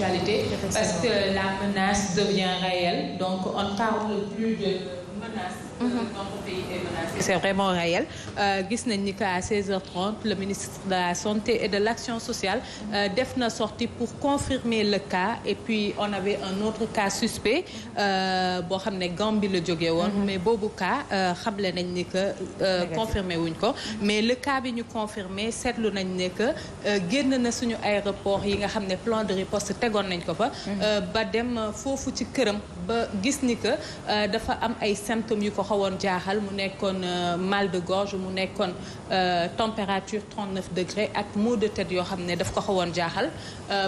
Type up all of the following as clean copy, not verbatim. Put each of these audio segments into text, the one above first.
actualité parce que la menace devient réelle. Donc on ne parle plus de menace. Notre pays est menacé. C'est vraiment réel. Gis nañ ni qu'à 16h30 le ministre de la Santé et de l'Action sociale def na sortie pour confirmer le cas et puis on avait un autre cas suspect boo xam ne Gambie la jógee woon. Mais boobu cas xamle nañ ni que confirmé wuñ ko. Mais le cas bi ñu confirmé seetlu nañ ne que génn na suñu aéroport yi nga xam ne plan de riposte tegoon nañ ko fa. Ba dem foofu ci këram ba gis ni que dafa am ay symptômes yu ko xawoon jaaxal mu nekkoon mal de gorge mu nekkoon température 39 degrés ak maux de tête yoo xam ne daf ko xawoon jaaxal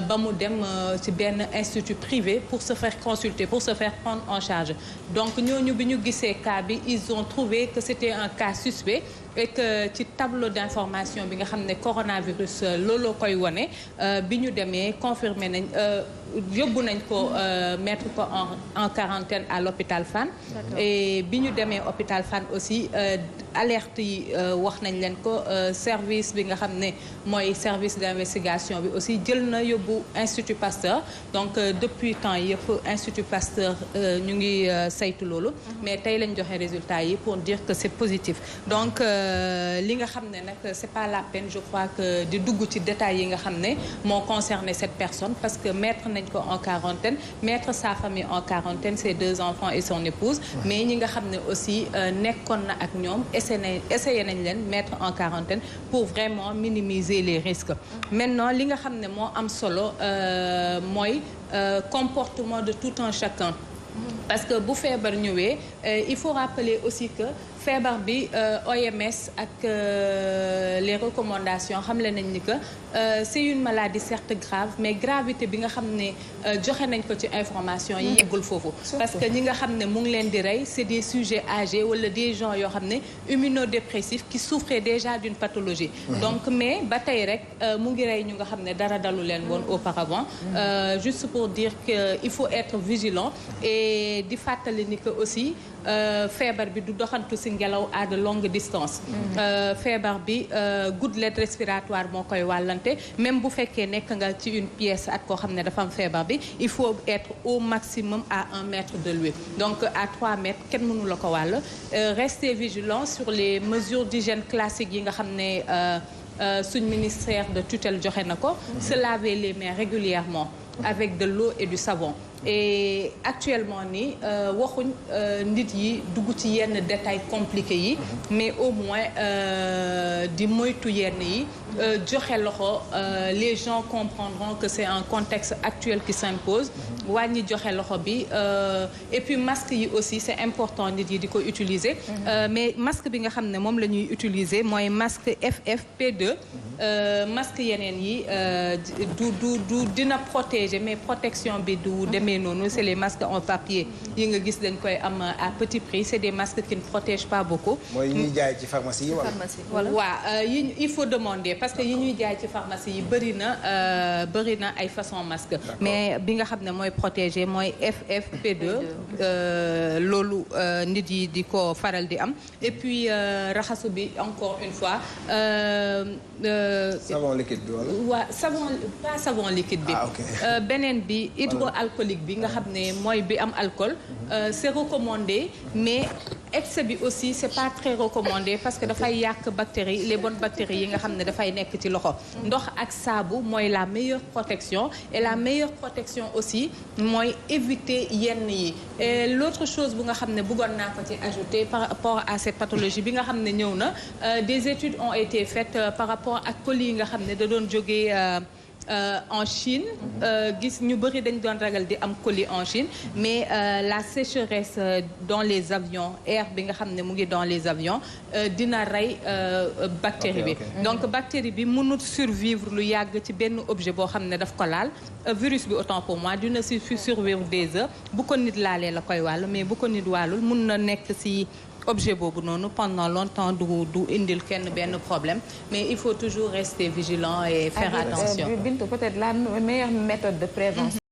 ba mu dem ci benn institut privé pour se faire consulter pour se faire prendre en charge donc ñooñu bi ñu gisee cas bi ils ont trouvé que c'était un cas suspect et que ci tableau d'information bi nga xam ne coronavirus looloo koy wone bi ñu demee confirmé nañ yóbbu nañ ko mettre ko en quarantaine à l'hôpital Fann et bi ñu demee hôpital Fann aussi alerte yi wax nañ leen ko service bi nga xam ne mooy service d'investigation bi aussi jël na yóbbu Institut Pasteur donc depuis temps yëpp Institut Pasteur ñu ngi saytu loolu mais tey lañ joxe résultat yi pour dire que c'est positif donc li nga xam ne nag c'est pas la peine je crois que di dugg ci détails yi nga xam ne moo concerné cette personne parce que mettre nañ ko en quarantaine mettre sa famille en quarantaine ses 2 enfants et son épouse mais ñi nga xam ne aussi nekkoon na ak ñoom essayé nañ leen mettre en quarantaine pour vraiment minimiser les risques maintenant li nga xam ne moo am solo mooy comportement de tout un chacun parce que bu feebar ñëwee il faut rappeler aussi que feebar bi OMS ak les recommandations xamle nañ ni que c'est une maladie certes grave mais gravité bi nga xam ne joxe nañ ko ci information yi yeggul foofu parce que ñi nga xam ne mu ngi leen di rey c'est des sujets âgés wala des gens yoo xam ne immunodépressifs qui souffraient déjà d'une pathologie donc mais ba tey rek mu ngi rey ñu nga xam ne dara dalu leen woon auparavant juste pour dire que il faut être vigilant et di fàttali ni que aussi feebar bi du doxantu ci ngelaw à de longues distances feebar bi gouttelette respiratoire moo koy wàllante même bu fekkee nekk nga ci une pièce ak koo xam ne dafa am feebar bi il faut être au maximum à 1 mètre de lui donc à 3 mètres kenn mënu la ko wàll rester vigilant sur les mesures d'hygiène classiques yi nga xam ne suñ ministère de tutelle joxe na ko se laver les mains régulièrement avec de l'eau et du savon et actuellement nii waxuñ nit yi dugg ci yenn détails compliqués yi mais au moins di moytu yenn yi joxe loxo les gens comprendront que c'est un contexte actuel qui s'impose wàññi joxe loxo bi et puis masque yi aussi c'est important nit yi di ko utiliser mais masque bi nga xam ne moom la ñuy utiliser mooy masque FFP2 masque yeneen yi du dina protéger mais protection bi du demee noonu c'est les masques en papier yi nga gis dañ koy am à petit prix c'est des masques qui ne protègent pas beaucoup. mooy yi ñuy jaay ci pharmacie yi wala. waaw il faut demander parce que yi ñuy jaay ci pharmacie yi bëri na ay façon masque mais bi nga xam ne mooy protéger mooy FFP2 loolu nit yi di ko faral di am et puis raxasu bi encore une fois. savon liquide bi wala. waaw pas savon liquide bi. beneen bi hydroalcoolique bi nga xam ne mooy bi am alcool. c'est recommandé mais excès bi aussi c'est pas très recommandé parce que dafay yàq bactéries les bonnes bactéries yi nga xam ne dafay nekk ci loxo ndox ak saabu mooy la meilleure protection et la meilleure protection aussi mooy éviter yenn yi et l'autre chose bu nga xam ne bëggoon naa ko ci ajouter par rapport à cette pathologie bi nga xam ne ñëw na des études ont été faites par rapport ak colis yi nga xam ne da doon jógee en Chine gis ñu bëri dañ doon ragal di am colis en Chine mais la sécheresse dans les avions air bi nga xam ne mu ngi dans les avions dina rey bactérie bi donc bactérie bi mënut survivre lu yàgg ci benn objet boo xam ne daf ko laal virus bi autant pour moi dina si survivre des heures bu ko nit laalee la koy wàll mais bu ko nit wàllul mun na nekk si objet boobu noonu pendant longtemps du indil kenn benn problème mais il faut toujours rester vigilant et faire attention. Bintou, peut-être la meilleure méthode de prévention